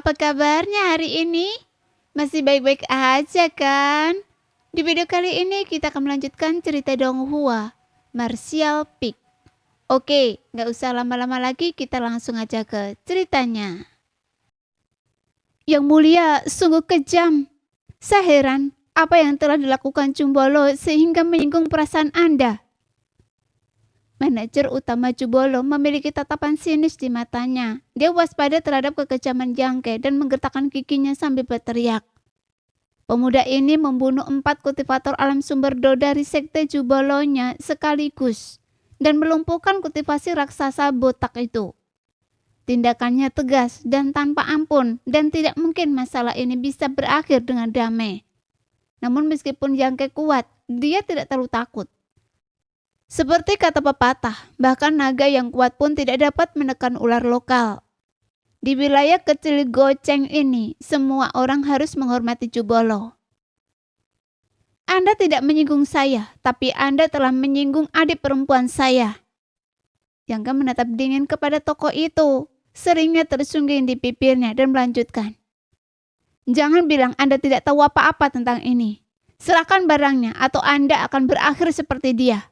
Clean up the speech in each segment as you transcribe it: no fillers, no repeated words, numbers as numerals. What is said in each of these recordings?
apa kabarnya hari ini? Masih baik-baik aja kan? Di video kali ini kita akan melanjutkan cerita Donghua, Martial Peak. Oke, nggak usah lama-lama lagi, kita langsung aja ke ceritanya. Yang mulia, sungguh kejam. Saya heran apa yang telah dilakukan Cumbolo sehingga menyinggung perasaan Anda. Manajer utama Cubolo memiliki tatapan sinis di matanya. Dia waspada terhadap kekejaman Yangke dan menggertakkan giginya sambil berteriak. Pemuda ini membunuh 4 kultivator alam sumber do dari sekte Cubolonya sekaligus dan melumpuhkan kultivasi raksasa botak itu. Tindakannya tegas dan tanpa ampun dan tidak mungkin masalah ini bisa berakhir dengan damai. Namun meskipun Yangke kuat, dia tidak terlalu takut. Seperti kata pepatah, bahkan naga yang kuat pun tidak dapat menekan ular lokal. Di wilayah kecil Goceng ini, semua orang harus menghormati Cubolo. Anda tidak menyinggung saya, tapi Anda telah menyinggung adik perempuan saya. Yangka menatap dingin kepada tokoh itu. Seringnya tersungging di bibirnya dan melanjutkan. Jangan bilang Anda tidak tahu apa-apa tentang ini. Serahkan barangnya atau Anda akan berakhir seperti dia.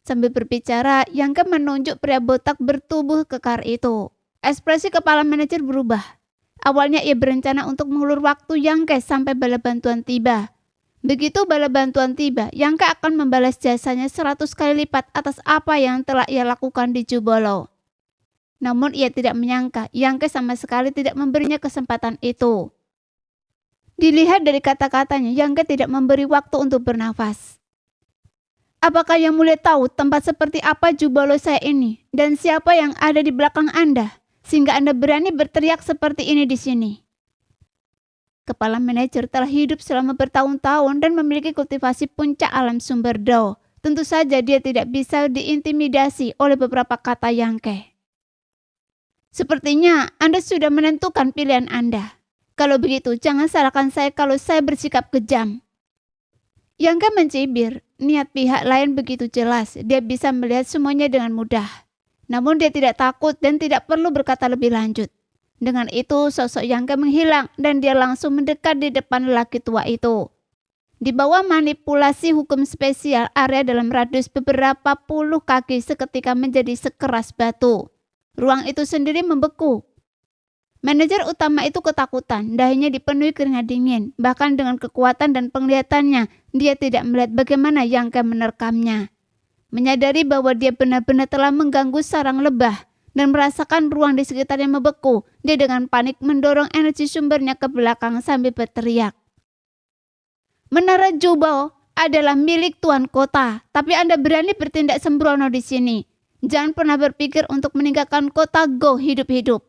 Sambil berbicara, Yangke menunjuk pria botak bertubuh kekar itu. Ekspresi kepala manajer berubah. Awalnya ia berencana untuk mengulur waktu Yangke sampai bala bantuan tiba. Begitu bala bantuan tiba, Yangke akan membalas jasanya 100 kali lipat atas apa yang telah ia lakukan di Cubolo. Namun ia tidak menyangka, Yangke sama sekali tidak memberinya kesempatan itu. Dilihat dari kata-katanya, Yangke tidak memberi waktu untuk bernafas. Apakah yang mulia tahu tempat seperti apa Cubolo saya ini dan siapa yang ada di belakang Anda sehingga Anda berani berteriak seperti ini di sini? Kepala manajer telah hidup selama bertahun-tahun dan memiliki kultivasi puncak alam sumber do. Tentu saja dia tidak bisa diintimidasi oleh beberapa kata Yangke. Sepertinya Anda sudah menentukan pilihan Anda. Kalau begitu jangan salahkan saya kalau saya bersikap kejam. Yangke mencibir, niat pihak lain begitu jelas, dia bisa melihat semuanya dengan mudah. Namun dia tidak takut dan tidak perlu berkata lebih lanjut. Dengan itu sosok Yangke menghilang dan dia langsung mendekat di depan lelaki tua itu. Di bawah manipulasi hukum spesial, area dalam radius beberapa puluh kaki seketika menjadi sekeras batu. Ruang itu sendiri membeku. Manajer utama itu ketakutan, dahinya dipenuhi keringat dingin. Bahkan dengan kekuatan dan penglihatannya, dia tidak melihat bagaimana Yangke menerkamnya. Menyadari bahwa dia benar-benar telah mengganggu sarang lebah dan merasakan ruang di sekitarnya membeku, dia dengan panik mendorong energi sumbernya ke belakang sambil berteriak. Menara Jubao adalah milik tuan kota, tapi Anda berani bertindak sembrono di sini. Jangan pernah berpikir untuk meninggalkan kota Go hidup-hidup.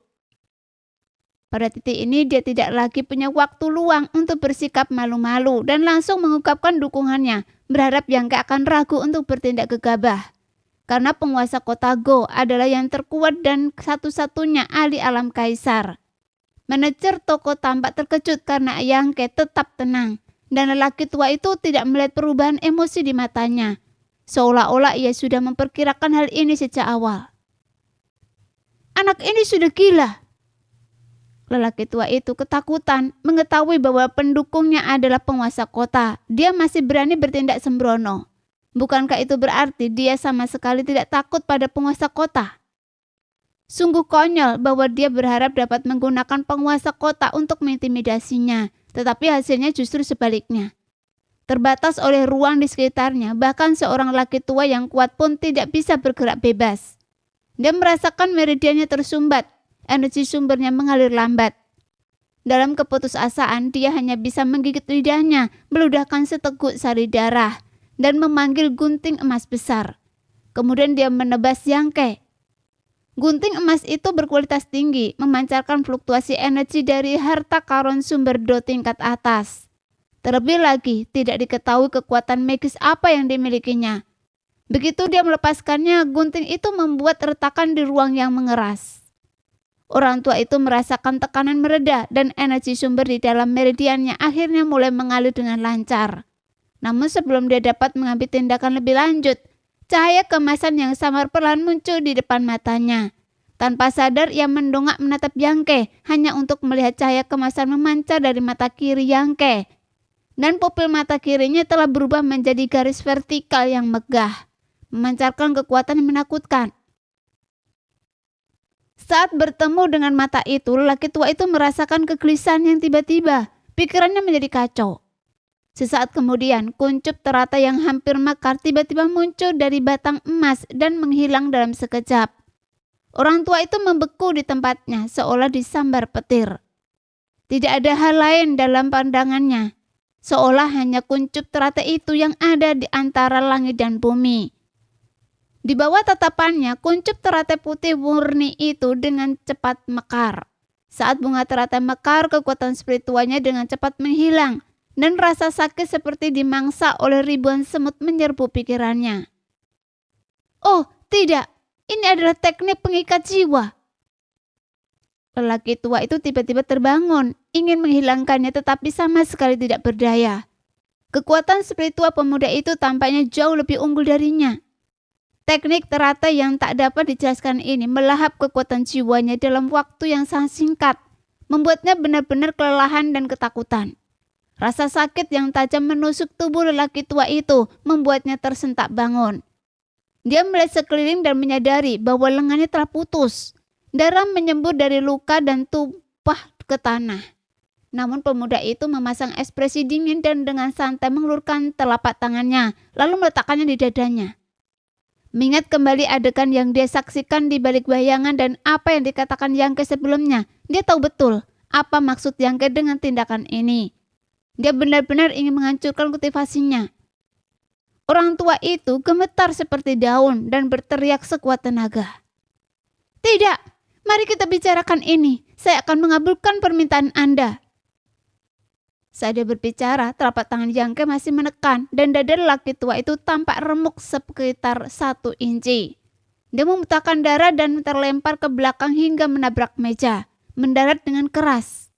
Pada titik ini dia tidak lagi punya waktu luang untuk bersikap malu-malu dan langsung mengungkapkan dukungannya, berharap Yangke akan ragu untuk bertindak gegabah. Karena penguasa kota Go adalah yang terkuat dan satu-satunya ahli alam kaisar. Manajer toko tampak terkejut karena Yangke tetap tenang dan lelaki tua itu tidak melihat perubahan emosi di matanya. Seolah-olah ia sudah memperkirakan hal ini sejak awal. Anak ini sudah gila. Lelaki tua itu ketakutan mengetahui bahwa pendukungnya adalah penguasa kota. Dia masih berani bertindak sembrono. Bukankah itu berarti dia sama sekali tidak takut pada penguasa kota? Sungguh konyol bahwa dia berharap dapat menggunakan penguasa kota untuk mengintimidasinya, tetapi hasilnya justru sebaliknya. Terbatas oleh ruang di sekitarnya, bahkan seorang lelaki tua yang kuat pun tidak bisa bergerak bebas. Dia merasakan meridiannya tersumbat. Energi sumbernya mengalir lambat. Dalam keputusasaan, dia hanya bisa menggigit lidahnya, meludahkan seteguk sari darah, dan memanggil gunting emas besar. Kemudian dia menebas Yangke. Gunting emas itu berkualitas tinggi, memancarkan fluktuasi energi dari harta karun sumber do tingkat atas. Terlebih lagi, tidak diketahui kekuatan magis apa yang dimilikinya. Begitu dia melepaskannya, gunting itu membuat retakan di ruang yang mengeras. Orang tua itu merasakan tekanan mereda dan energi sumber di dalam meridiannya akhirnya mulai mengalir dengan lancar. Namun sebelum dia dapat mengambil tindakan lebih lanjut, cahaya kemasan yang samar perlahan muncul di depan matanya. Tanpa sadar ia mendongak menatap Yangke hanya untuk melihat cahaya kemasan memancar dari mata kiri Yangke. Dan pupil mata kirinya telah berubah menjadi garis vertikal yang megah, memancarkan kekuatan yang menakutkan. Saat bertemu dengan mata itu, lelaki tua itu merasakan kegelisahan yang tiba-tiba. Pikirannya menjadi kacau. Sesaat kemudian, kuncup teratai yang hampir mekar tiba-tiba muncul dari batang emas dan menghilang dalam sekejap. Orang tua itu membeku di tempatnya, seolah disambar petir. Tidak ada hal lain dalam pandangannya, seolah hanya kuncup teratai itu yang ada di antara langit dan bumi. Di bawah tatapannya, kuncup teratai putih murni itu dengan cepat mekar. Saat bunga teratai mekar, kekuatan spiritualnya dengan cepat menghilang, dan rasa sakit seperti dimangsa oleh ribuan semut menyerbu pikirannya. Oh, tidak! Ini adalah teknik pengikat jiwa. Lelaki tua itu tiba-tiba terbangun, ingin menghilangkannya tetapi sama sekali tidak berdaya. Kekuatan spiritual pemuda itu tampaknya jauh lebih unggul darinya. Teknik teratai yang tak dapat dijelaskan ini melahap kekuatan jiwanya dalam waktu yang sangat singkat, membuatnya benar-benar kelelahan dan ketakutan. Rasa sakit yang tajam menusuk tubuh lelaki tua itu membuatnya tersentak bangun. Dia melihat sekeliling dan menyadari bahwa lengannya telah putus. Darah menyembur dari luka dan tumpah ke tanah. Namun pemuda itu memasang ekspresi dingin dan dengan santai mengulurkan telapak tangannya, lalu meletakkannya di dadanya. Mengingat kembali adegan yang dia saksikan di balik bayangan dan apa yang dikatakan Yangke sebelumnya, dia tahu betul apa maksud Yangke dengan tindakan ini. Dia benar-benar ingin menghancurkan kultivasinya. Orang tua itu gemetar seperti daun dan berteriak sekuat tenaga. Tidak, mari kita bicarakan ini. Saya akan mengabulkan permintaan Anda. Saat dia berbicara, telapak tangan Yangke masih menekan dan dada lelaki tua itu tampak remuk sekitar 1 inci. Dia memuntahkan darah dan terlempar ke belakang hingga menabrak meja, mendarat dengan keras.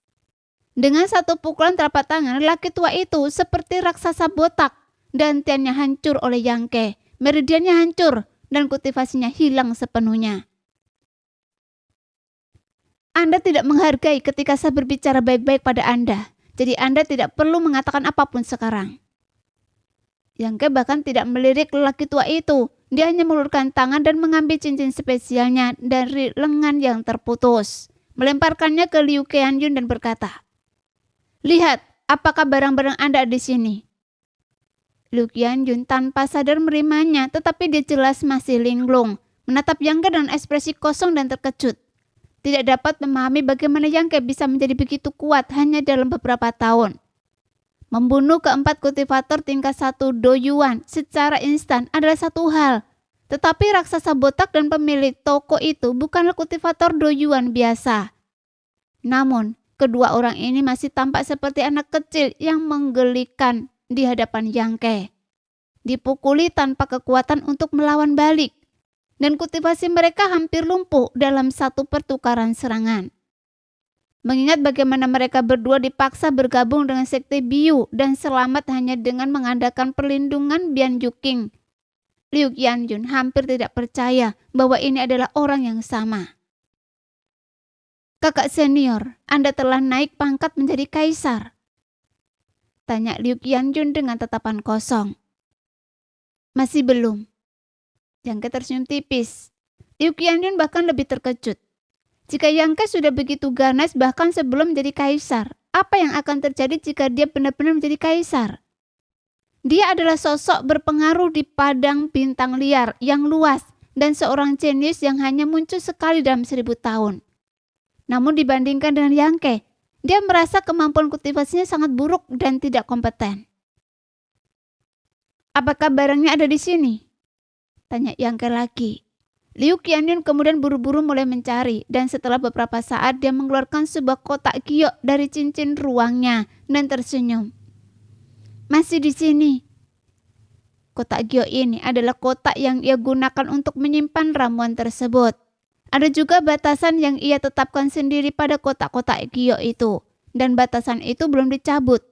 Dengan satu pukulan telapak tangan, lelaki tua itu seperti raksasa botak. Dantiannya hancur oleh Yangke, meridiannya hancur, dan kultivasinya hilang sepenuhnya. Anda tidak menghargai ketika saya berbicara baik-baik pada Anda, jadi Anda tidak perlu mengatakan apapun sekarang. Yangke bahkan tidak melirik lelaki tua itu, dia hanya mengulurkan tangan dan mengambil cincin spesialnya dari lengan yang terputus, melemparkannya ke Liu Qianyun dan berkata, "Lihat, apakah barang-barang Anda di sini?" Liu Qianyun tanpa sadar menerimanya, tetapi dia jelas masih linglung, menatap Yangke dengan ekspresi kosong dan terkejut. Tidak dapat memahami bagaimana Yangke bisa menjadi begitu kuat hanya dalam beberapa tahun. Membunuh keempat kultivator tingkat 1 Doyuan secara instan adalah satu hal, tetapi raksasa botak dan pemilik toko itu bukanlah kultivator Doyuan biasa. Namun, kedua orang ini masih tampak seperti anak kecil yang menggelikan di hadapan Yangke. Dipukuli tanpa kekuatan untuk melawan balik, dan kultivasi mereka hampir lumpuh dalam satu pertukaran serangan. Mengingat bagaimana mereka berdua dipaksa bergabung dengan sekte Biu dan selamat hanya dengan mengandalkan perlindungan Bian Yuqing, Liu Qianyun hampir tidak percaya bahwa ini adalah orang yang sama. "Kakak senior, Anda telah naik pangkat menjadi kaisar?" tanya Liu Qianyun dengan tatapan kosong. "Masih belum." Yangke tersenyum tipis. Liu Qianyun bahkan lebih terkejut. Jika Yangke sudah begitu ganas bahkan sebelum menjadi kaisar, apa yang akan terjadi jika dia benar-benar menjadi kaisar? Dia adalah sosok berpengaruh di padang bintang liar yang luas dan seorang jenius yang hanya muncul sekali dalam 1000 tahun. Namun dibandingkan dengan Yangke, dia merasa kemampuan kultivasinya sangat buruk dan tidak kompeten. "Apakah barangnya ada di sini?" tanya Yangke lagi. Liu Qianyun kemudian buru-buru mulai mencari dan setelah beberapa saat dia mengeluarkan sebuah kotak giok dari cincin ruangnya dan tersenyum. "Masih di sini." Kotak giok ini adalah kotak yang ia gunakan untuk menyimpan ramuan tersebut. Ada juga batasan yang ia tetapkan sendiri pada kotak-kotak giok itu, dan batasan itu belum dicabut.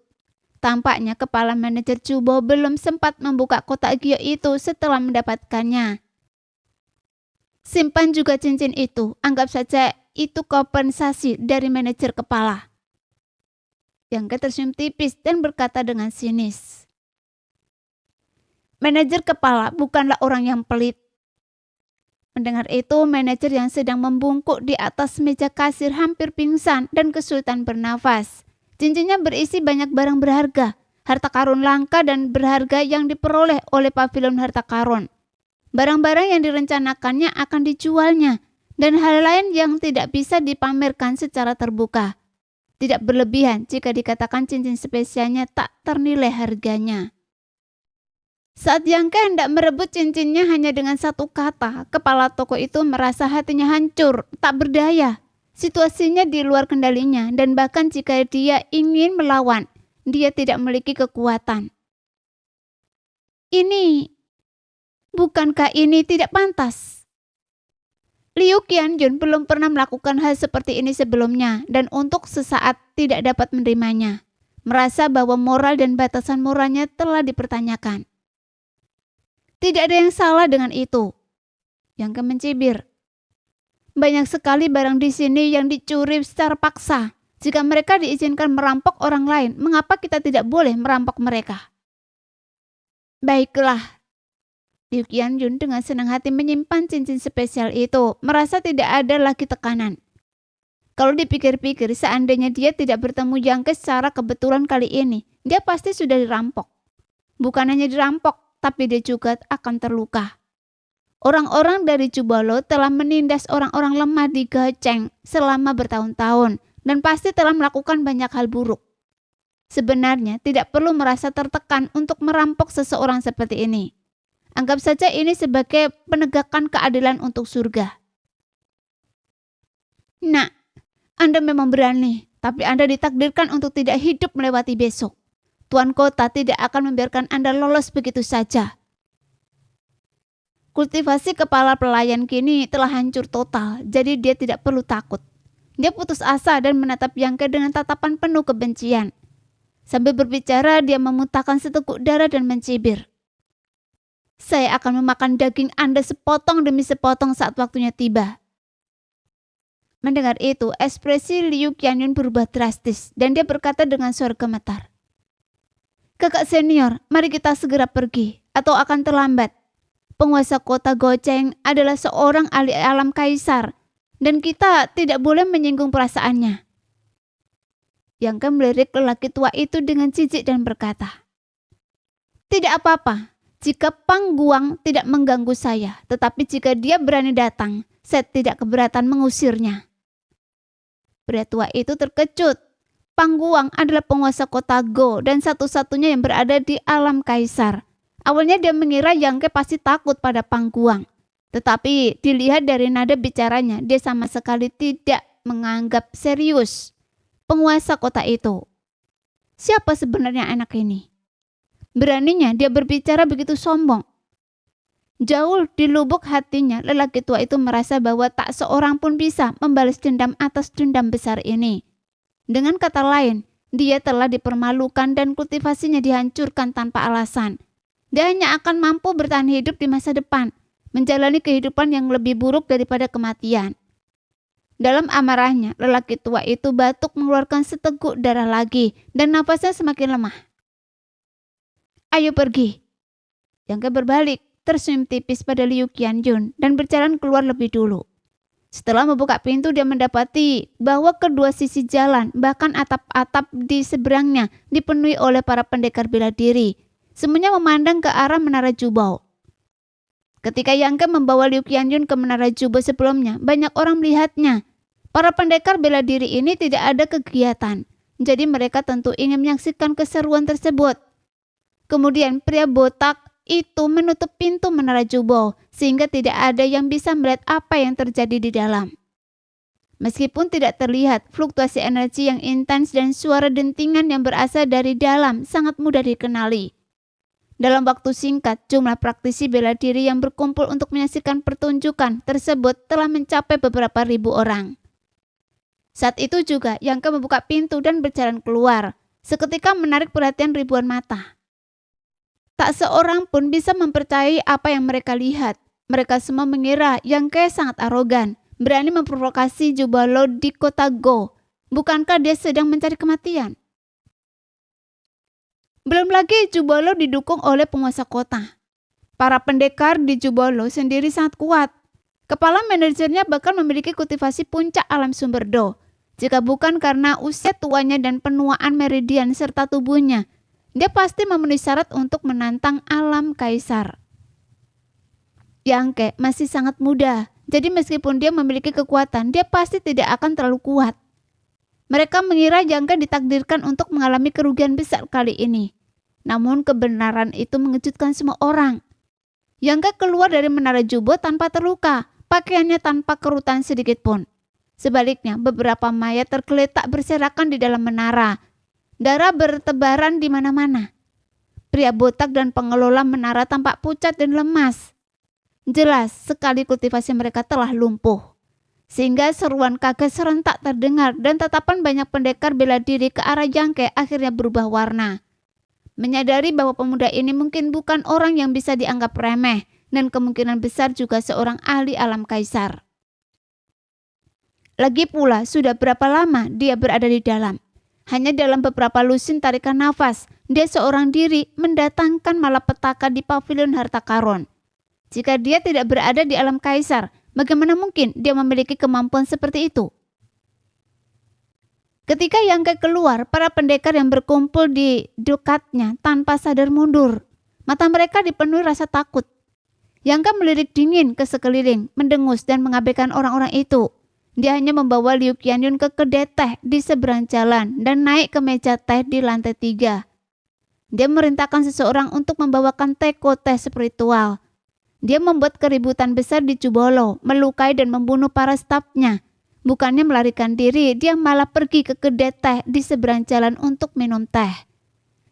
Tampaknya kepala manajer Chubo belum sempat membuka kotak giok itu setelah mendapatkannya. Simpan juga cincin itu, anggap saja itu kompensasi dari manajer kepala. Yangke tersenyum tipis dan berkata dengan sinis. Manajer kepala bukanlah orang yang pelit. Mendengar itu, manajer yang sedang membungkuk di atas meja kasir hampir pingsan dan kesulitan bernafas. Cincinnya berisi banyak barang berharga, harta karun langka dan berharga yang diperoleh oleh pavilion harta karun. Barang-barang yang direncanakannya akan dijualnya, dan hal lain yang tidak bisa dipamerkan secara terbuka. Tidak berlebihan jika dikatakan cincin spesialnya tak ternilai harganya. Saat Yangke hendak merebut cincinnya hanya dengan satu kata, kepala toko itu merasa hatinya hancur, tak berdaya. Situasinya di luar kendalinya, dan bahkan jika dia ingin melawan, dia tidak memiliki kekuatan. Bukankah ini tidak pantas? Liu Qianjun belum pernah melakukan hal seperti ini sebelumnya dan untuk sesaat tidak dapat menerimanya. Merasa bahwa moral dan batasan moralnya telah dipertanyakan. Tidak ada yang salah dengan itu. Yangke mencibir. Banyak sekali barang di sini yang dicuri secara paksa. Jika mereka diizinkan merampok orang lain, mengapa kita tidak boleh merampok mereka? Baiklah. Liu Qianjun dengan senang hati menyimpan cincin spesial itu, merasa tidak ada lagi tekanan. Kalau dipikir-pikir, seandainya dia tidak bertemu Yangke secara kebetulan kali ini, dia pasti sudah dirampok. Bukan hanya dirampok, tapi dia juga akan terluka. Orang-orang dari Jubalo telah menindas orang-orang lemah di Gacheng selama bertahun-tahun dan pasti telah melakukan banyak hal buruk. Sebenarnya tidak perlu merasa tertekan untuk merampok seseorang seperti ini. Anggap saja ini sebagai penegakan keadilan untuk surga. Nah, Anda memang berani, tapi Anda ditakdirkan untuk tidak hidup melewati besok. Tuan kota tidak akan membiarkan Anda lolos begitu saja. Kultivasi kepala pelayan kini telah hancur total, jadi dia tidak perlu takut. Dia putus asa dan menatap Yangke dengan tatapan penuh kebencian. Sambil berbicara, dia memuntahkan seteguk darah dan mencibir. Saya akan memakan daging Anda sepotong demi sepotong saat waktunya tiba. Mendengar itu, ekspresi Liu Qianjun berubah drastis dan dia berkata dengan suara gemetar. Kakak senior, mari kita segera pergi atau akan terlambat. Penguasa kota Gacheng adalah seorang ahli alam kaisar dan kita tidak boleh menyinggung perasaannya. Yangke melirik lelaki tua itu dengan jijik dan berkata, tidak apa-apa. Jika Pang Guang tidak mengganggu saya, tetapi jika dia berani datang, saya tidak keberatan mengusirnya. Pria tua itu terkejut. Pang Guang adalah penguasa kota Go dan satu-satunya yang berada di alam kaisar. Awalnya dia mengira Yangke pasti takut pada Pang Guang. Tetapi dilihat dari nada bicaranya, dia sama sekali tidak menganggap serius penguasa kota itu. Siapa sebenarnya anak ini? Beraninya dia berbicara begitu sombong. Jauh di lubuk hatinya, lelaki tua itu merasa bahwa tak seorang pun bisa membalas dendam atas dendam besar ini. Dengan kata lain, dia telah dipermalukan dan kultivasinya dihancurkan tanpa alasan. Dia hanya akan mampu bertahan hidup di masa depan, menjalani kehidupan yang lebih buruk daripada kematian. Dalam amarahnya, lelaki tua itu batuk mengeluarkan seteguk darah lagi dan nafasnya semakin lemah. Ayo pergi. Yangke berbalik, tersenyum tipis pada Liu Qianjun dan berjalan keluar lebih dulu. Setelah membuka pintu, dia mendapati bahwa kedua sisi jalan, bahkan atap-atap di seberangnya dipenuhi oleh para pendekar bela diri. Semuanya memandang ke arah Menara Jubao. Ketika Yangke membawa Liu Qianjun ke Menara Jubao sebelumnya, banyak orang melihatnya. Para pendekar bela diri ini tidak ada kegiatan, jadi mereka tentu ingin menyaksikan keseruan tersebut. Kemudian pria botak itu menutup pintu Menara Jubao sehingga tidak ada yang bisa melihat apa yang terjadi di dalam. Meskipun tidak terlihat, fluktuasi energi yang intens dan suara dentingan yang berasal dari dalam sangat mudah dikenali. Dalam waktu singkat, jumlah praktisi bela diri yang berkumpul untuk menyaksikan pertunjukan tersebut telah mencapai beberapa ribu orang. Saat itu juga Yangke membuka pintu dan berjalan keluar, seketika menarik perhatian ribuan mata. Tak seorang pun bisa mempercayai apa yang mereka lihat. Mereka semua mengira Yang Ke sangat arogan, berani memprovokasi Jubalo di kota Go. Bukankah dia sedang mencari kematian? Belum lagi Jubalo didukung oleh penguasa kota. Para pendekar di Jubalo sendiri sangat kuat. Kepala manajernya bahkan memiliki kultivasi puncak alam sumber Do. Jika bukan karena usia tuanya dan penuaan meridian serta tubuhnya, dia pasti memenuhi syarat untuk menantang alam kaisar. Yang Ke masih sangat muda, jadi meskipun dia memiliki kekuatan, dia pasti tidak akan terlalu kuat. Mereka mengira Yang Ke ditakdirkan untuk mengalami kerugian besar kali ini. Namun kebenaran itu mengejutkan semua orang. Yang Ke keluar dari menara Jubo tanpa terluka, pakaiannya tanpa kerutan sedikit pun. Sebaliknya, beberapa mayat tergeletak berserakan di dalam menara. Darah bertebaran di mana-mana. Pria botak dan pengelola menara tampak pucat dan lemas. Jelas sekali kultivasi mereka telah lumpuh. Sehingga seruan kaget serentak terdengar dan tatapan banyak pendekar bela diri ke arah Yang Ke akhirnya berubah warna. Menyadari bahwa pemuda ini mungkin bukan orang yang bisa dianggap remeh dan kemungkinan besar juga seorang ahli alam kaisar. Lagi pula, sudah berapa lama dia berada di dalam? Hanya dalam beberapa lusin tarikan nafas, dia seorang diri mendatangkan malapetaka di pavilion harta karun. Jika dia tidak berada di alam kaisar, bagaimana mungkin dia memiliki kemampuan seperti itu? Ketika Yang Ke keluar, para pendekar yang berkumpul di dekatnya tanpa sadar mundur. Mata mereka dipenuhi rasa takut. Yang Ke melirik dingin ke sekeliling, mendengus dan mengabaikan orang-orang itu. Dia hanya membawa Liu Qianyun ke kedai teh di seberang jalan dan naik ke meja teh di lantai 3. Dia merintahkan seseorang untuk membawakan teko teh spiritual. Dia membuat keributan besar di Jubolo, melukai dan membunuh para stafnya. Bukannya melarikan diri, dia malah pergi ke kedai teh di seberang jalan untuk minum teh.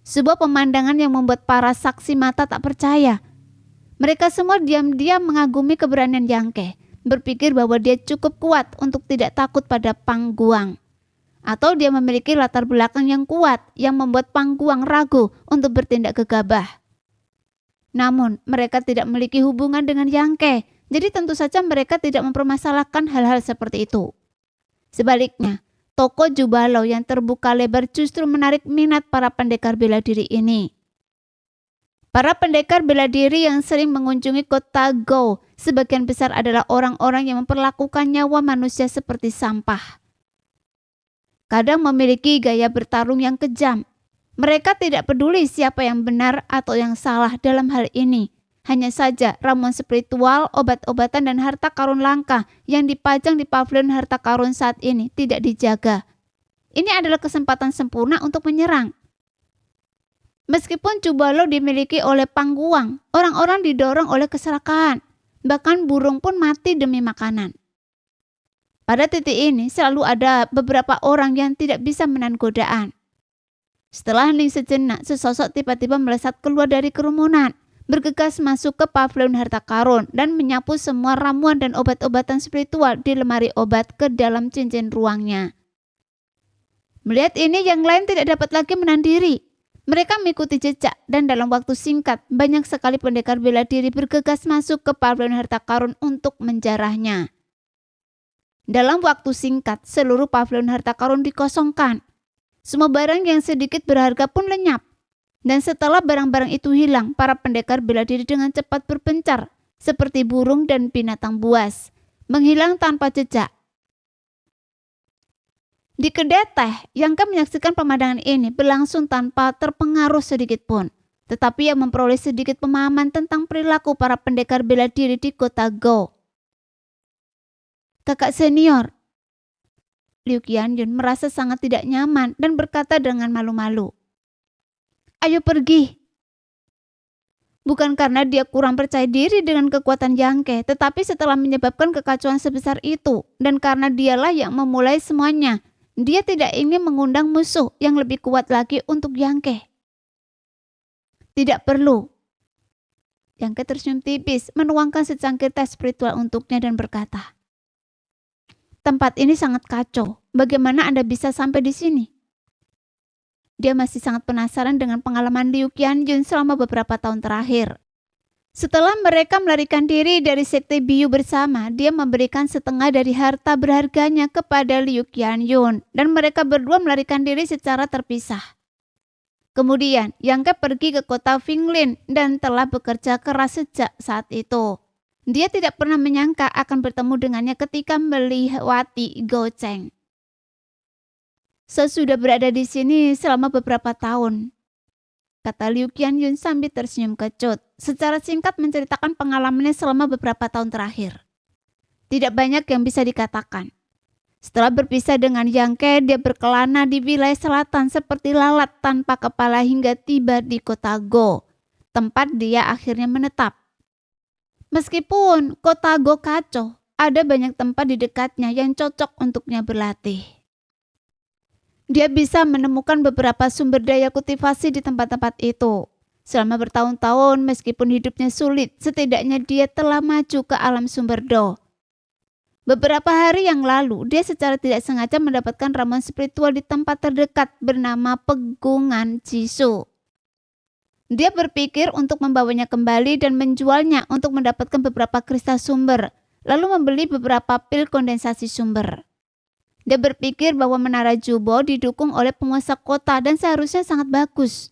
Sebuah pemandangan yang membuat para saksi mata tak percaya. Mereka semua diam-diam mengagumi keberanian Yang Ke, berpikir bahwa dia cukup kuat untuk tidak takut pada Pang Guang. Atau dia memiliki latar belakang yang kuat yang membuat Pang Guang ragu untuk bertindak gegabah. Namun, mereka tidak memiliki hubungan dengan Yang Ke, jadi tentu saja mereka tidak mempermasalahkan hal-hal seperti itu. Sebaliknya, toko Jubalo yang terbuka lebar justru menarik minat para pendekar bela diri ini. Para pendekar bela diri yang sering mengunjungi kota Go, sebagian besar adalah orang-orang yang memperlakukan nyawa manusia seperti sampah. Kadang memiliki gaya bertarung yang kejam. Mereka tidak peduli siapa yang benar atau yang salah dalam hal ini. Hanya saja ramuan spiritual, obat-obatan dan harta karun langka yang dipajang di pavilion harta karun saat ini tidak dijaga. Ini adalah kesempatan sempurna untuk menyerang. Meskipun Jubalo dimiliki oleh Pang Guang, orang-orang didorong oleh keserakahan. Bahkan burung pun mati demi makanan. Pada titik ini selalu ada beberapa orang yang tidak bisa menahan godaan. Setelah hening sejenak, sesosok tiba-tiba melesat keluar dari kerumunan, bergegas masuk ke pavilion harta karun dan menyapu semua ramuan dan obat-obatan spiritual di lemari obat ke dalam cincin ruangnya. Melihat ini, yang lain tidak dapat lagi menahan diri. Mereka mengikuti jejak dan dalam waktu singkat banyak sekali pendekar bela diri bergegas masuk ke pavilion harta karun untuk menjarahnya. Dalam waktu singkat, seluruh pavilion harta karun dikosongkan. Semua barang yang sedikit berharga pun lenyap. Dan setelah barang-barang itu hilang, para pendekar bela diri dengan cepat berpencar, seperti burung dan binatang buas, menghilang tanpa jejak. Di kedai teh, Yang Ke menyaksikan pemandangan ini berlangsung tanpa terpengaruh sedikit pun. Tetapi ia memperoleh sedikit pemahaman tentang perilaku para pendekar bela diri di kota Go. Kakak senior, Liu Qianyun merasa sangat tidak nyaman dan berkata dengan malu-malu, "Ayo pergi." Bukan karena dia kurang percaya diri dengan kekuatan Yang Ke, tetapi setelah menyebabkan kekacauan sebesar itu, dan karena dialah yang memulai semuanya, dia tidak ingin mengundang musuh yang lebih kuat lagi untuk Yang Ke. Tidak perlu. Yang Ke tersenyum tipis, menuangkan secangkir teh spiritual untuknya dan berkata, "Tempat ini sangat kacau. Bagaimana Anda bisa sampai di sini?" Dia masih sangat penasaran dengan pengalaman Liu Qianyun selama beberapa tahun terakhir. Setelah mereka melarikan diri dari sekte Biu bersama, dia memberikan setengah dari harta berharganya kepada Liu Qianyun dan mereka berdua melarikan diri secara terpisah. Kemudian, Yang Ke pergi ke kota Finglin dan telah bekerja keras sejak saat itu. Dia tidak pernah menyangka akan bertemu dengannya ketika melewati Gocheng. Sesudah berada di sini selama beberapa tahun, kata Liu Qianyun sambil tersenyum kecut, secara singkat menceritakan pengalamannya selama beberapa tahun terakhir. Tidak banyak yang bisa dikatakan. Setelah berpisah dengan Yang Ke, dia berkelana di wilayah selatan seperti lalat tanpa kepala hingga tiba di kota Go, tempat dia akhirnya menetap. Meskipun kota Go kacau, ada banyak tempat di dekatnya yang cocok untuknya berlatih. Dia bisa menemukan beberapa sumber daya kultivasi di tempat-tempat itu. Selama bertahun-tahun, meskipun hidupnya sulit, setidaknya dia telah maju ke alam sumber Do. Beberapa hari yang lalu, dia secara tidak sengaja mendapatkan ramuan spiritual di tempat terdekat bernama Pegungan Jisoo. Dia berpikir untuk membawanya kembali dan menjualnya untuk mendapatkan beberapa kristal sumber, lalu membeli beberapa pil kondensasi sumber. Dia berpikir bahwa Menara Jubo didukung oleh penguasa kota dan seharusnya sangat bagus.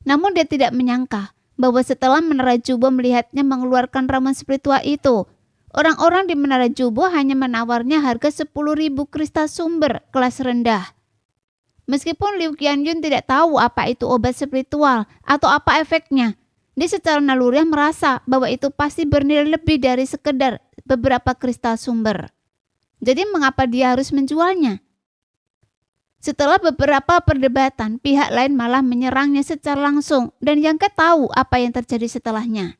Namun dia tidak menyangka bahwa setelah Menara Jubo melihatnya mengeluarkan ramuan spiritual itu, orang-orang di Menara Jubo hanya menawarnya harga 10.000 kristal sumber kelas rendah. Meskipun Liu Qianyun tidak tahu apa itu obat spiritual atau apa efeknya, dia secara naluriah merasa bahwa itu pasti bernilai lebih dari sekedar beberapa kristal sumber. Jadi mengapa dia harus menjualnya? Setelah beberapa perdebatan, pihak lain malah menyerangnya secara langsung dan Yang Ke tahu apa yang terjadi setelahnya.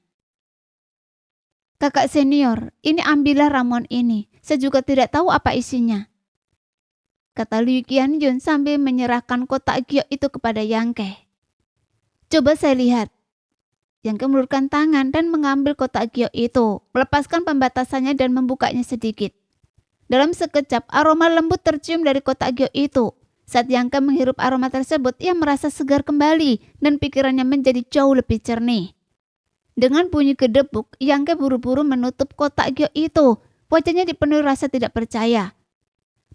Kakak senior, ini ambillah ramuan ini. Saya juga tidak tahu apa isinya, kata Liu Qianyun sambil menyerahkan kotak giok itu kepada Yang Ke. Coba saya lihat. Yang Ke mengulurkan tangan dan mengambil kotak giok itu, melepaskan pembatasannya dan membukanya sedikit. Dalam sekejap, aroma lembut tercium dari kotak giok itu. Saat Yang Ke menghirup aroma tersebut, ia merasa segar kembali dan pikirannya menjadi jauh lebih jernih. Dengan bunyi gedebuk, Yang Ke buru-buru menutup kotak giok itu. Wajahnya dipenuhi rasa tidak percaya.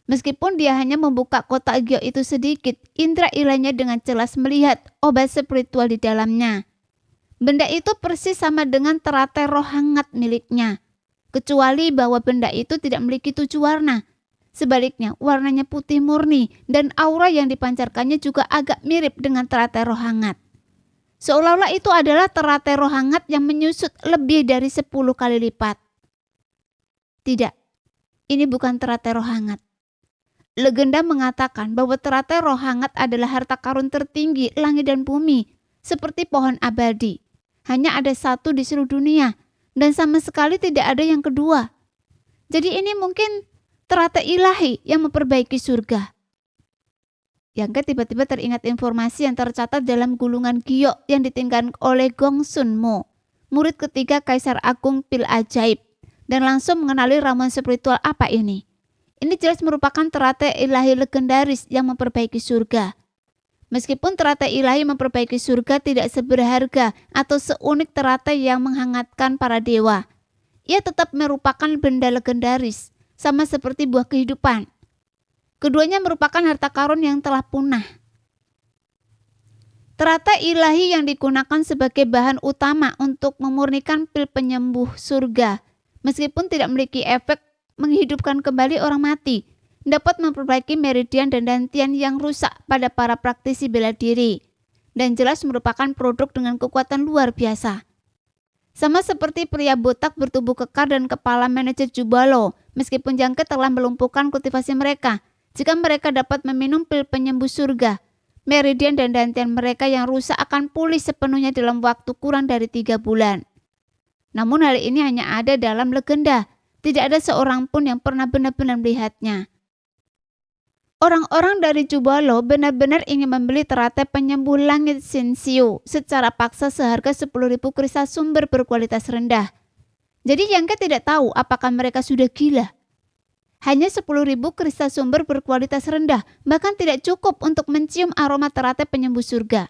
Meskipun dia hanya membuka kotak giok itu sedikit, indera ilahnya dengan jelas melihat obat spiritual di dalamnya. Benda itu persis sama dengan teratai roh hangat miliknya. Kecuali bahwa benda itu tidak memiliki 7 warna. Sebaliknya, warnanya putih murni dan aura yang dipancarkannya juga agak mirip dengan teratai roh hangat. Seolah-olah itu adalah teratai roh hangat yang menyusut lebih dari 10 kali lipat. Tidak, ini bukan teratai roh hangat. Legenda mengatakan bahwa teratai roh hangat adalah harta karun tertinggi langit dan bumi, seperti pohon abadi. Hanya ada satu di seluruh dunia. Dan sama sekali tidak ada yang kedua. Jadi ini mungkin teratai ilahi yang memperbaiki surga. Yang Ke tiba-tiba teringat informasi yang tercatat dalam gulungan giok yang ditinggalkan oleh Gong Sun Mo, murid ketiga Kaisar Agung Pil Ajaib, dan langsung mengenali ramuan spiritual apa ini. Ini jelas merupakan teratai ilahi legendaris yang memperbaiki surga. Meskipun teratai ilahi memperbaiki surga tidak seberharga atau seunik teratai yang menghangatkan para dewa, ia tetap merupakan benda legendaris, sama seperti buah kehidupan. Keduanya merupakan harta karun yang telah punah. Teratai ilahi yang digunakan sebagai bahan utama untuk memurnikan pil penyembuh surga, meskipun tidak memiliki efek menghidupkan kembali orang mati, dapat memperbaiki meridian dan dantian yang rusak pada para praktisi bela diri, dan jelas merupakan produk dengan kekuatan luar biasa. Sama seperti pria botak bertubuh kekar dan kepala manajer Jubalo, meskipun Yang Ke telah melumpuhkan kultivasi mereka, jika mereka dapat meminum pil penyembuh surga, meridian dan dantian mereka yang rusak akan pulih sepenuhnya dalam waktu kurang dari 3 bulan. Namun hal ini hanya ada dalam legenda, tidak ada seorang pun yang pernah benar-benar melihatnya. Orang-orang dari Jubalo benar-benar ingin membeli teratai penyembuh langit Shinshu secara paksa seharga 10.000 kristal sumber berkualitas rendah. Jadi Yang Ke tidak tahu apakah mereka sudah gila. Hanya 10.000 kristal sumber berkualitas rendah, bahkan tidak cukup untuk mencium aroma teratai penyembuh surga.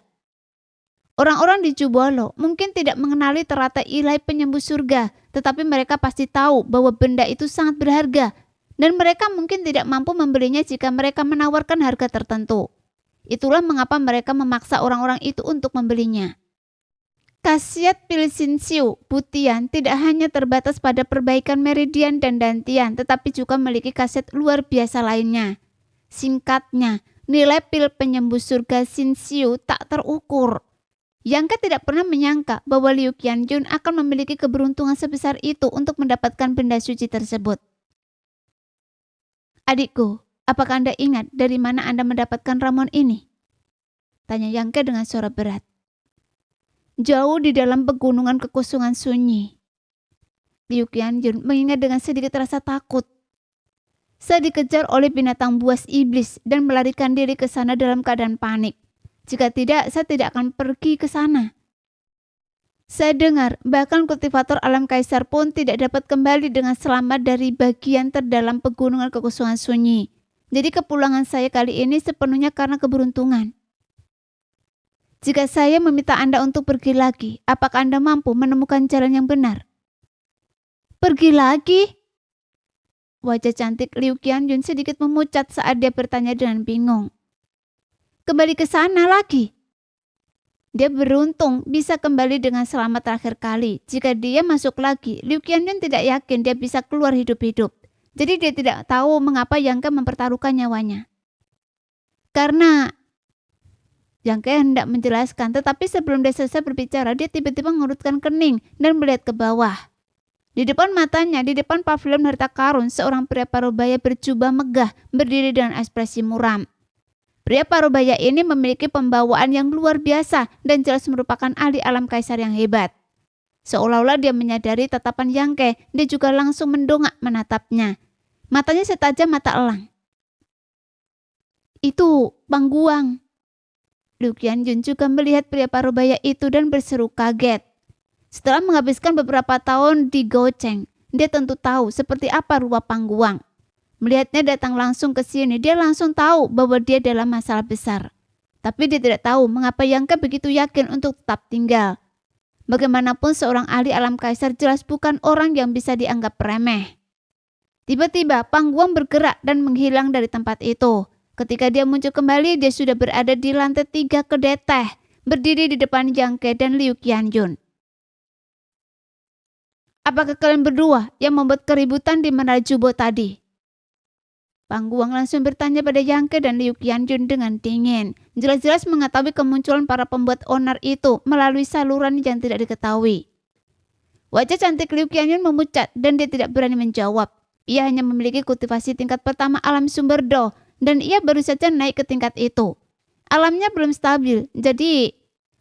Orang-orang di Jubolo mungkin tidak mengenali teratai ilahi penyembuh surga, tetapi mereka pasti tahu bahwa benda itu sangat berharga, dan mereka mungkin tidak mampu membelinya jika mereka menawarkan harga tertentu. Itulah mengapa mereka memaksa orang-orang itu untuk membelinya. Khasiat Pilsinsiu Butian tidak hanya terbatas pada perbaikan meridian dan dantian, tetapi juga memiliki khasiat luar biasa lainnya. Singkatnya, nilai pil penyembuh surga Sinsiu tak terukur. Yangke tidak pernah menyangka bahwa Liu Qianjun akan memiliki keberuntungan sebesar itu untuk mendapatkan benda suci tersebut. Adikku, apakah Anda ingat dari mana Anda mendapatkan ramuan ini? Tanya Yangke dengan suara berat. Jauh di dalam pegunungan kekosongan sunyi. Liu Qianjun mengingat dengan sedikit rasa takut. Saya dikejar oleh binatang buas iblis dan melarikan diri ke sana dalam keadaan panik. Jika tidak, saya tidak akan pergi ke sana. Saya dengar bahkan kultivator alam kaisar pun tidak dapat kembali dengan selamat dari bagian terdalam pegunungan kekosongan sunyi. Jadi kepulangan saya kali ini sepenuhnya karena keberuntungan. Jika saya meminta Anda untuk pergi lagi, apakah Anda mampu menemukan jalan yang benar? Pergi lagi? Wajah cantik Liu Qianjun sedikit memucat saat dia bertanya dengan bingung. Kembali ke sana lagi. Dia beruntung bisa kembali dengan selamat terakhir kali. Jika dia masuk lagi, Liu Qianjun tidak yakin dia bisa keluar hidup-hidup. Jadi dia tidak tahu mengapa Yangke mempertaruhkan nyawanya. Karena Yangke hendak menjelaskan, tetapi sebelum dia selesai berbicara, dia tiba-tiba mengurutkan kening dan melihat ke bawah. Di depan matanya, di depan pavilion harta karun, seorang pria parubaya berjubah megah berdiri dengan ekspresi muram. Pria parubaya ini memiliki pembawaan yang luar biasa dan jelas merupakan ahli alam kaisar yang hebat. Seolah-olah dia menyadari tatapan Yangke, dia juga langsung mendongak menatapnya. Matanya setajam mata elang. Itu Pangguang. Liu Qianjun juga melihat pria parubaya itu dan berseru kaget. Setelah menghabiskan beberapa tahun di Goucheng, dia tentu tahu seperti apa rupa Pangguang. Melihatnya datang langsung ke sini, dia langsung tahu bahwa dia dalam masalah besar. Tapi dia tidak tahu mengapa Yangke begitu yakin untuk tetap tinggal. Bagaimanapun seorang ahli alam kaisar jelas bukan orang yang bisa dianggap remeh. Tiba-tiba Pangguang bergerak dan menghilang dari tempat itu. Ketika dia muncul kembali, dia sudah berada di lantai 3 kedai teh, berdiri di depan Yangke dan Liu Qianjun. Apakah kalian berdua yang membuat keributan di Menara Jubo tadi? Pangguang langsung bertanya pada Yangke dan Liu Qianjun dengan dingin. Jelas-jelas mengetahui kemunculan para pembuat onar itu melalui saluran yang tidak diketahui. Wajah cantik Liu Qianjun memucat dan dia tidak berani menjawab. Ia hanya memiliki kultivasi tingkat pertama alam sumber Do dan ia baru saja naik ke tingkat itu. Alamnya belum stabil, jadi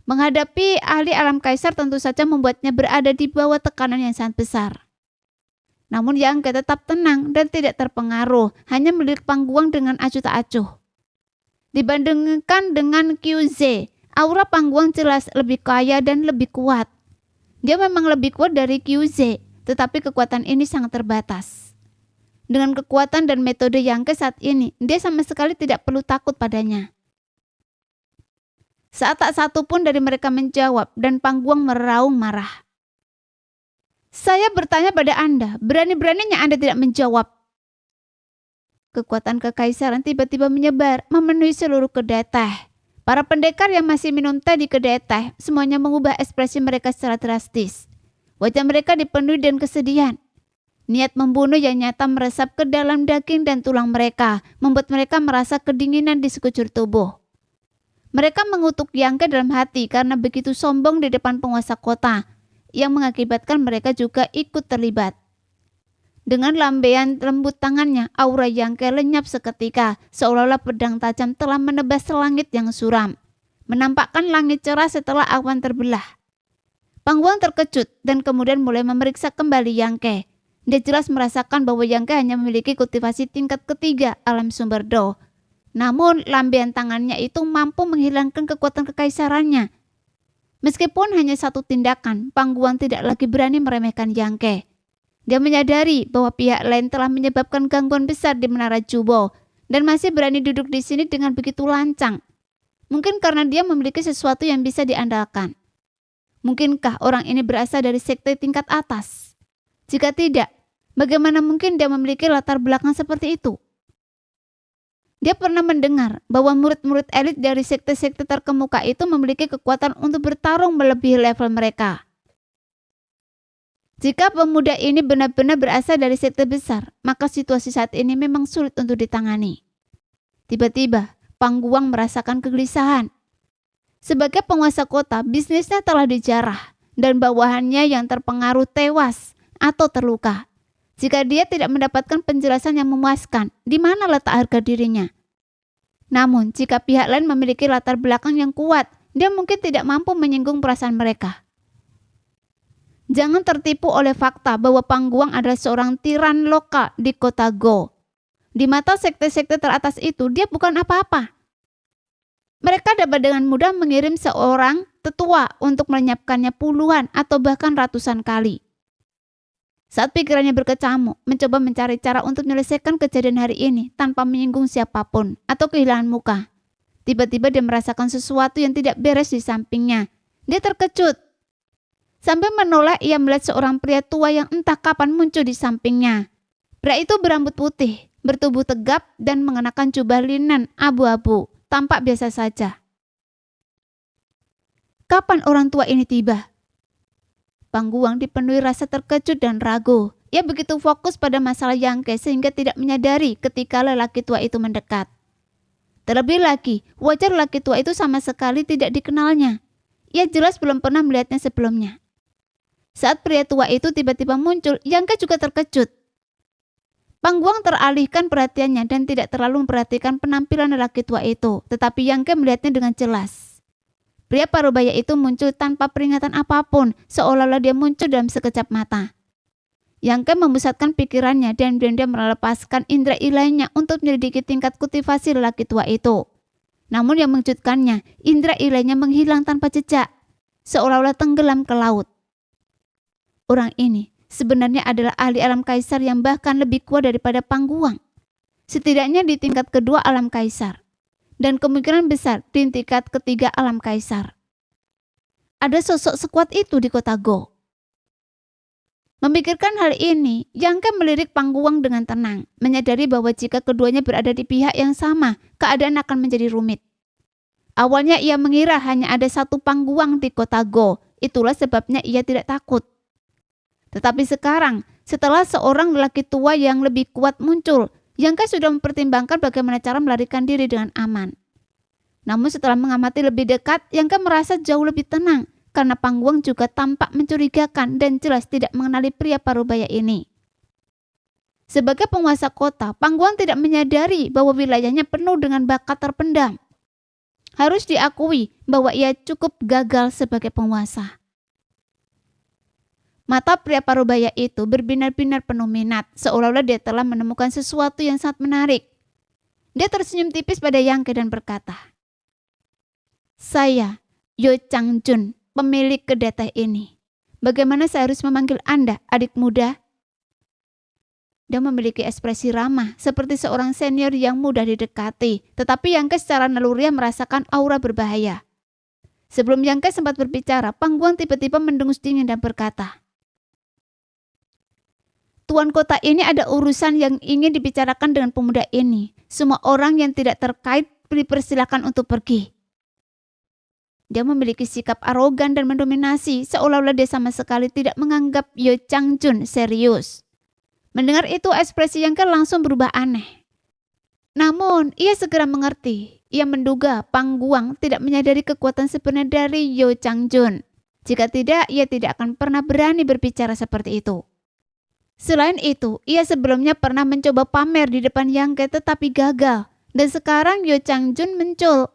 menghadapi ahli alam kaisar tentu saja membuatnya berada di bawah tekanan yang sangat besar. Namun Yangke tetap tenang dan tidak terpengaruh, hanya melirik Pangguang dengan acuh tak acuh. Dibandingkan dengan QZ, aura Pangguang jelas lebih kaya dan lebih kuat. Dia memang lebih kuat dari QZ, tetapi kekuatan ini sangat terbatas. Dengan kekuatan dan metode Yangke saat ini, dia sama sekali tidak perlu takut padanya. Saat tak satu pun dari mereka menjawab dan Pangguang meraung marah. Saya bertanya pada Anda, berani-beraninya Anda tidak menjawab. Kekuatan kekaisaran tiba-tiba menyebar, memenuhi seluruh kedai teh. Para pendekar yang masih minum teh di kedai teh, semuanya mengubah ekspresi mereka secara drastis. Wajah mereka dipenuhi dengan kesedihan. Niat membunuh yang nyata meresap ke dalam daging dan tulang mereka, membuat mereka merasa kedinginan di sekujur tubuh. Mereka mengutuk Yangke dalam hati karena begitu sombong di depan penguasa kota, yang mengakibatkan mereka juga ikut terlibat. Dengan lambaian lembut tangannya, aura Yangke lenyap seketika, seolah-olah pedang tajam telah menebas langit yang suram, menampakkan langit cerah setelah awan terbelah. Pangguang terkejut dan kemudian mulai memeriksa kembali Yangke. Dia jelas merasakan bahwa Yangke hanya memiliki kultivasi tingkat ketiga alam sumber Do. Namun lambaian tangannya itu mampu menghilangkan kekuatan kekaisarannya. Meskipun hanya satu tindakan, Pangguang tidak lagi berani meremehkan Yangke. Dia menyadari bahwa pihak lain telah menyebabkan gangguan besar di Menara Jubo dan masih berani duduk di sini dengan begitu lancang. Mungkin karena dia memiliki sesuatu yang bisa diandalkan. Mungkinkah orang ini berasal dari sekte tingkat atas? Jika tidak, bagaimana mungkin dia memiliki latar belakang seperti itu? Dia pernah mendengar bahwa murid-murid elit dari sekte-sekte terkemuka itu memiliki kekuatan untuk bertarung melebihi level mereka. Jika pemuda ini benar-benar berasal dari sekte besar, maka situasi saat ini memang sulit untuk ditangani. Tiba-tiba, Pangguang merasakan kegelisahan. Sebagai penguasa kota, bisnisnya telah dijarah dan bawahannya yang terpengaruh tewas atau terluka. Jika dia tidak mendapatkan penjelasan yang memuaskan, di mana letak harga dirinya? Namun, jika pihak lain memiliki latar belakang yang kuat, dia mungkin tidak mampu menyinggung perasaan mereka. Jangan tertipu oleh fakta bahwa Pangguang adalah seorang tiran lokal di kota Go. Di mata sekte-sekte teratas itu, dia bukan apa-apa. Mereka dapat dengan mudah mengirim seorang tetua untuk melenyapkannya puluhan atau bahkan ratusan kali. Saat pikirannya berkecamuk, mencoba mencari cara untuk menyelesaikan kejadian hari ini tanpa menyinggung siapapun atau kehilangan muka. Tiba-tiba dia merasakan sesuatu yang tidak beres di sampingnya. Dia terkejut. Sambil menoleh, ia melihat seorang pria tua yang entah kapan muncul di sampingnya. Pria itu berambut putih, bertubuh tegap dan mengenakan jubah linen abu-abu, tampak biasa saja. Kapan orang tua ini tiba? Pangguang dipenuhi rasa terkejut dan ragu. Ia begitu fokus pada masalah Yangke sehingga tidak menyadari ketika lelaki tua itu mendekat. Terlebih lagi, wajah lelaki tua itu sama sekali tidak dikenalnya. Ia jelas belum pernah melihatnya sebelumnya. Saat pria tua itu tiba-tiba muncul, Yangke juga terkejut. Pangguang teralihkan perhatiannya dan tidak terlalu memperhatikan penampilan lelaki tua itu, tetapi Yangke melihatnya dengan jelas. Pria parubaya itu muncul tanpa peringatan apapun, seolah-olah dia muncul dalam sekejap mata. Yangke memusatkan pikirannya dan dia melepaskan indera ilainya untuk menyelidiki tingkat kultivasi lelaki tua itu. Namun yang mengejutkannya, indera ilainya menghilang tanpa jejak, seolah-olah tenggelam ke laut. Orang ini sebenarnya adalah ahli alam kaisar yang bahkan lebih kuat daripada Pangguang. Setidaknya di tingkat kedua alam kaisar. Dan kemungkinan besar di tingkat ketiga alam kaisar. Ada sosok sekuat itu di kota Go. Memikirkan hal ini, Yangke melirik Pangguang dengan tenang, menyadari bahwa jika keduanya berada di pihak yang sama, keadaan akan menjadi rumit. Awalnya ia mengira hanya ada satu Pangguang di kota Go, itulah sebabnya ia tidak takut. Tetapi sekarang, setelah seorang lelaki tua yang lebih kuat muncul, Yangke sudah mempertimbangkan bagaimana cara melarikan diri dengan aman. Namun setelah mengamati lebih dekat, Yangke merasa jauh lebih tenang karena Pangguang juga tampak mencurigakan dan jelas tidak mengenali pria parubaya ini. Sebagai penguasa kota, Pangguang tidak menyadari bahwa wilayahnya penuh dengan bakat terpendam. Harus diakui bahwa ia cukup gagal sebagai penguasa. Mata pria parubaya itu berbinar-binar penuh minat, seolah-olah dia telah menemukan sesuatu yang sangat menarik. Dia tersenyum tipis pada Yangke dan berkata, "Saya, Yo Changjun, pemilik kedai teh ini. Bagaimana saya harus memanggil Anda, adik muda?" Dia memiliki ekspresi ramah, seperti seorang senior yang mudah didekati, tetapi Yangke secara naluriah merasakan aura berbahaya. Sebelum Yangke sempat berbicara, Pangguang tiba-tiba mendengus dingin dan berkata, "Tuan kota ini ada urusan yang ingin dibicarakan dengan pemuda ini. Semua orang yang tidak terkait dipersilakan untuk pergi." Dia memiliki sikap arogan dan mendominasi, seolah-olah dia sama sekali tidak menganggap Yo Changjun serius. Mendengar itu, ekspresi Yangke langsung berubah aneh. Namun, ia segera mengerti. Ia menduga Pangguang tidak menyadari kekuatan sebenarnya dari Yo Changjun. Jika tidak, ia tidak akan pernah berani berbicara seperti itu. Selain itu, ia sebelumnya pernah mencoba pamer di depan Yangke tetapi gagal. Dan sekarang Yo Changjun muncul.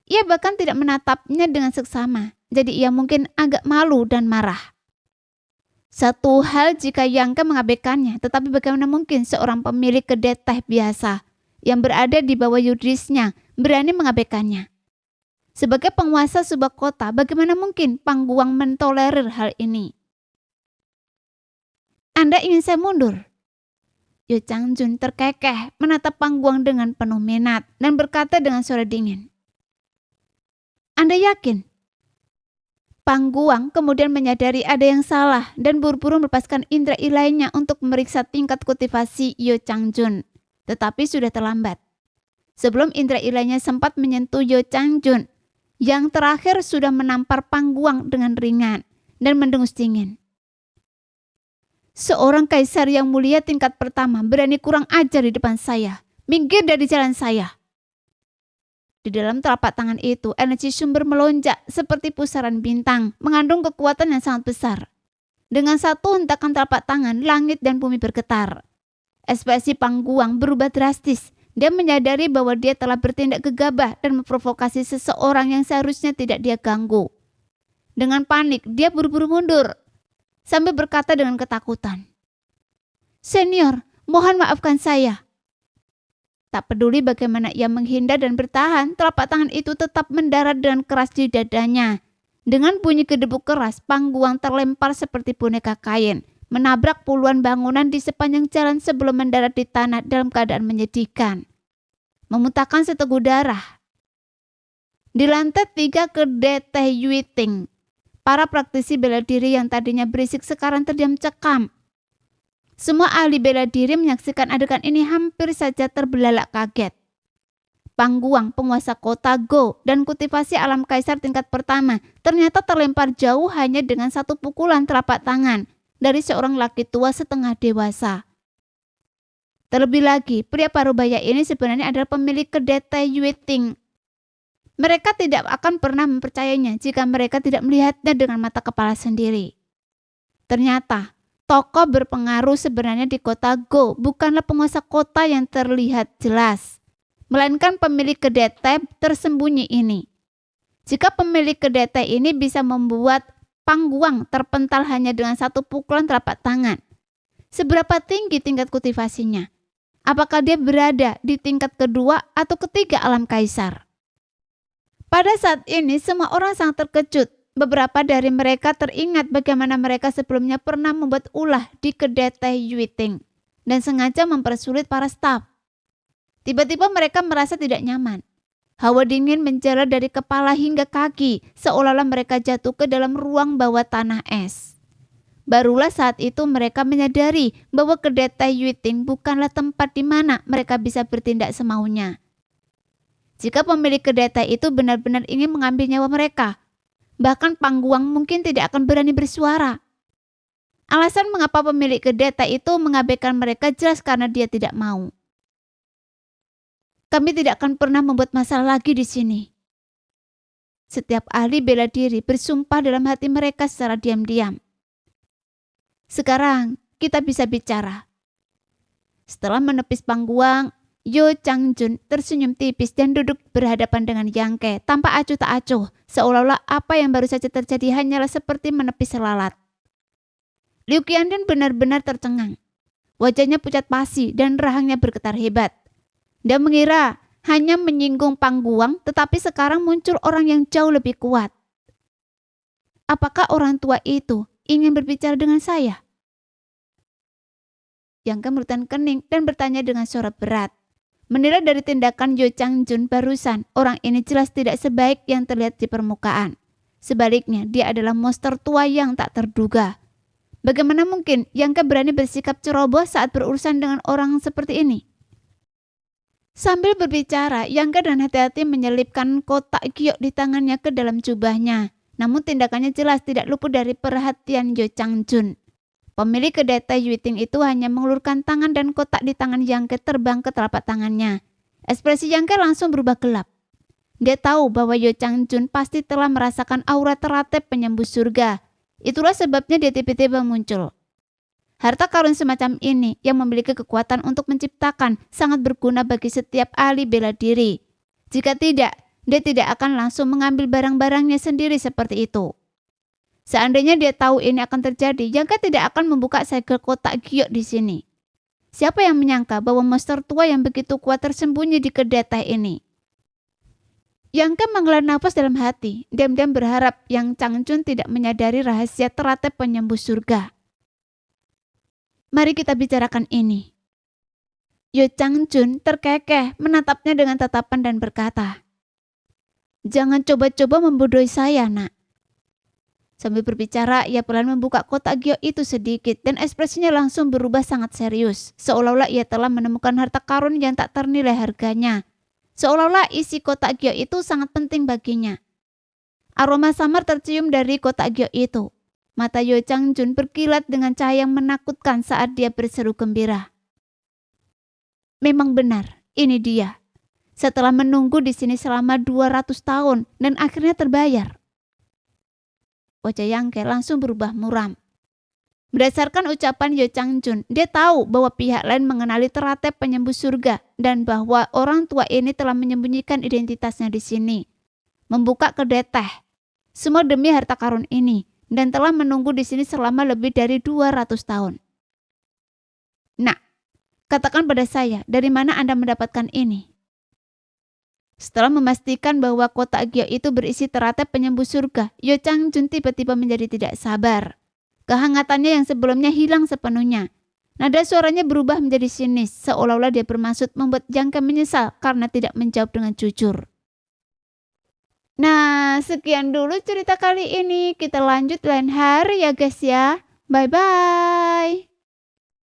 Ia bahkan tidak menatapnya dengan seksama. Jadi ia mungkin agak malu dan marah. Satu hal jika Yangke mengabaikannya, tetapi bagaimana mungkin seorang pemilik kedai teh biasa yang berada di bawah yudisnya berani mengabaikannya? Sebagai penguasa sebuah kota, bagaimana mungkin Pangguang mentolerir hal ini? "Anda ingin saya mundur?" Yo Changjun terkekeh menatap Pangguang dengan penuh minat dan berkata dengan suara dingin, Anda yakin? Pangguang kemudian menyadari ada yang salah dan buru-buru melepaskan indera ilainya untuk memeriksa tingkat kultivasi Yo Changjun. Tetapi sudah terlambat. Sebelum indera ilainya sempat menyentuh Yo Changjun, yang terakhir sudah menampar Pangguang dengan ringan dan mendengus dingin. Seorang kaisar yang mulia tingkat pertama berani kurang ajar di depan saya. Minggir dari jalan saya. Di dalam telapak tangan itu, energi sumber melonjak seperti pusaran bintang, mengandung kekuatan yang sangat besar. Dengan satu hentakan telapak tangan, langit dan bumi bergetar. Ekspresi Pangguang berubah drastis. Dia menyadari bahwa dia telah bertindak gegabah dan memprovokasi seseorang yang seharusnya tidak dia ganggu. Dengan panik, dia buru-buru mundur, sambil berkata dengan ketakutan, "Senior, mohon maafkan saya." Tak peduli bagaimana ia menghindar dan bertahan, telapak tangan itu tetap mendarat dengan keras di dadanya. Dengan bunyi gedebuk keras, Pangguang terlempar seperti boneka kain, menabrak puluhan bangunan di sepanjang jalan sebelum mendarat di tanah dalam keadaan menyedihkan, memuntahkan seteguk darah. Di lantai 3 kedai Teh Yuiting, para praktisi bela diri yang tadinya berisik sekarang terdiam cekam. Semua ahli bela diri menyaksikan adegan ini hampir saja terbelalak kaget. Pangguang, penguasa kota Go dan kultivasi alam kaisar tingkat pertama, ternyata terlempar jauh hanya dengan satu pukulan telapak tangan dari seorang laki tua setengah dewasa. Terlebih lagi, pria parubaya ini sebenarnya adalah pemilik kedai Teh Yuiting. Mereka tidak akan pernah mempercayainya jika mereka tidak melihatnya dengan mata kepala sendiri. Ternyata, tokoh berpengaruh sebenarnya di kota Go bukanlah penguasa kota yang terlihat jelas, melainkan pemilik kedai teh tersembunyi ini. Jika pemilik kedai teh ini bisa membuat Pangguang terpental hanya dengan satu pukulan telapak tangan, seberapa tinggi tingkat kultivasinya? Apakah dia berada di tingkat kedua atau ketiga alam kaisar? Pada saat ini semua orang sangat terkejut. Beberapa dari mereka teringat bagaimana mereka sebelumnya pernah membuat ulah di kedai Teh Yuiting dan sengaja mempersulit para staf. Tiba-tiba mereka merasa tidak nyaman. Hawa dingin menjalar dari kepala hingga kaki, seolah-olah mereka jatuh ke dalam ruang bawah tanah es. Barulah saat itu mereka menyadari bahwa kedai Teh Yuiting bukanlah tempat di mana mereka bisa bertindak semaunya. Jika pemilik kedai teh itu benar-benar ingin mengambil nyawa mereka, bahkan Pangguang mungkin tidak akan berani bersuara. Alasan mengapa pemilik kedai teh itu mengabaikan mereka jelas karena dia tidak mau. Kami tidak akan pernah membuat masalah lagi di sini. Setiap ahli bela diri bersumpah dalam hati mereka secara diam-diam. Sekarang kita bisa bicara. Setelah menepis Pangguang, Yo Changjun tersenyum tipis dan duduk berhadapan dengan Yang Ke tanpa acuh tak acuh, seolah-olah apa yang baru saja terjadi hanyalah seperti menepis lalat. Liu Qiandian benar-benar tercengang. Wajahnya pucat pasi dan rahangnya bergetar hebat. Dia mengira hanya menyinggung Pangguang, tetapi sekarang muncul orang yang jauh lebih kuat. Apakah orang tua itu ingin berbicara dengan saya? Yang Ke merutkan kening dan bertanya dengan suara berat. Menilai dari tindakan Yo Changjun barusan, orang ini jelas tidak sebaik yang terlihat di permukaan. Sebaliknya, dia adalah monster tua yang tak terduga. Bagaimana mungkin Yang Ke berani bersikap ceroboh saat berurusan dengan orang seperti ini? Sambil berbicara, Yang Ke dengan hati-hati menyelipkan kotak giok di tangannya ke dalam jubahnya. Namun tindakannya jelas tidak luput dari perhatian Yo Changjun. Pemilik kedai Teh Yuiting itu hanya mengulurkan tangan dan kotak di tangan Yang Ke terbang ke telapak tangannya. Ekspresi Yang Ke langsung berubah gelap. Dia tahu bahwa Yo Changjun pasti telah merasakan aura teratai penyembus surga. Itulah sebabnya dia tiba-tiba muncul. Harta karun semacam ini yang memiliki kekuatan untuk menciptakan sangat berguna bagi setiap ahli bela diri. Jika tidak, dia tidak akan langsung mengambil barang-barangnya sendiri seperti itu. Seandainya dia tahu ini akan terjadi, Yang Ke tidak akan membuka segel kotak giok di sini. Siapa yang menyangka bahwa monster tua yang begitu kuat tersembunyi di kedai teh ini? Yang Ke menghela nafas dalam hati, diam-diam berharap Yang Changjun tidak menyadari rahasia teratai penyembus surga. Mari kita bicarakan ini. Yo Changjun terkekeh menatapnya dengan tatapan dan berkata, Jangan coba-coba membodohi saya, nak. Sambil berbicara, ia pelan membuka kotak giok itu sedikit dan ekspresinya langsung berubah sangat serius. Seolah-olah ia telah menemukan harta karun yang tak ternilai harganya. Seolah-olah isi kotak giok itu sangat penting baginya. Aroma samar tercium dari kotak giok itu. Mata Yo Chang-jun berkilat dengan cahaya yang menakutkan saat dia berseru gembira. Memang benar, ini dia. Setelah menunggu di sini selama 200 tahun dan akhirnya terbayar. Wajah Yang Ke langsung berubah muram. Berdasarkan ucapan Yo Chang-jun, dia tahu bahwa pihak lain mengenali teratai penyembuh surga dan bahwa orang tua ini telah menyembunyikan identitasnya di sini. Membuka kedai teh, semua demi harta karun ini, dan telah menunggu di sini selama lebih dari 200 tahun. Nah, katakan pada saya, dari mana Anda mendapatkan ini? Setelah memastikan bahwa kotak giok itu berisi teratai penyembuh surga, Yo Chang-jun tiba-tiba menjadi tidak sabar. Kehangatannya yang sebelumnya hilang sepenuhnya. Nada suaranya berubah menjadi sinis, seolah-olah dia bermaksud membuat Yang Ke menyesal karena tidak menjawab dengan jujur. Nah, sekian dulu cerita kali ini. Kita lanjut lain hari ya guys ya. Bye-bye.